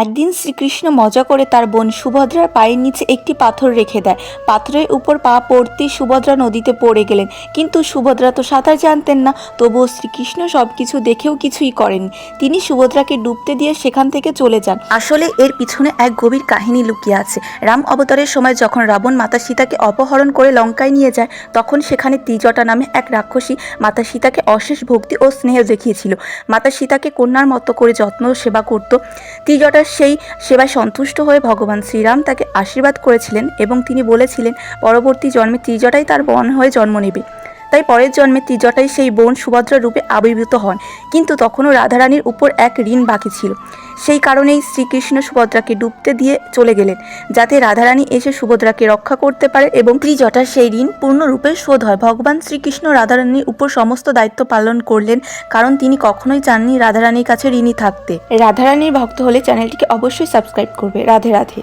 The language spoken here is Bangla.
একদিন শ্রীকৃষ্ণ মজা করে তার বোন সুভদ্রার পায়ের নিচে একটি পাথর রেখে দেয়। পাথরের উপর পা পড়তেই সুভদ্রা নদীতে পড়ে গেলেন। কিন্তু সুভদ্রা তো সাঁতার জানতেন না, তবুও শ্রীকৃষ্ণ সব কিছু দেখেও কিছুই করেনি। তিনি সুভদ্রাকে ডুবতে দিয়ে সেখান থেকে চলে যান। আসলে এর পিছনে এক গভীর কাহিনী লুকিয়ে আছে। রাম অবতারের সময় যখন রাবণ মাতা সীতাকে অপহরণ করে লঙ্কায় নিয়ে যায়, তখন সেখানে ত্রিজটা নামে এক রাক্ষসী মাতা সীতাকে অশেষ ভক্তি ও স্নেহ দেখিয়েছিল। মাতা সীতাকে কন্যার মতো করে যত্ন ও সেবা করত। ত্রিজটার সেই সেবায় সন্তুষ্ট হয়ে ভগবান শ্রীরাম তাকে আশীর্বাদ করেছিলেন এবং তিনি বলেছিলেন পরবর্তী জন্মে ত্রিজটাই তার বোন হয়ে জন্ম নেবে। তাই পরের জন্মে ত্রিজটাই সেই বোন সুভদ্রা রূপে আবির্ভূত হন। কিন্তু তখনও রাধারানীর উপর এক ঋণ বাকি ছিল। সেই কারণেই শ্রীকৃষ্ণ সুভদ্রাকে ডুবতে দিয়ে চলে গেলেন, যাতে রাধারানী এসে সুভদ্রাকে রক্ষা করতে পারে এবং ত্রিজটার সেই ঋণ পূর্ণরূপে শোধ হয়। ভগবান শ্রীকৃষ্ণ রাধারানীর উপর সমস্ত দায়িত্ব পালন করলেন, কারণ তিনি কখনোই চাননি রাধারানীর কাছে ঋণী থাকতে। রাধারানীর ভক্ত হলে চ্যানেলটিকে অবশ্যই সাবস্ক্রাইব করবে। রাধে রাধে।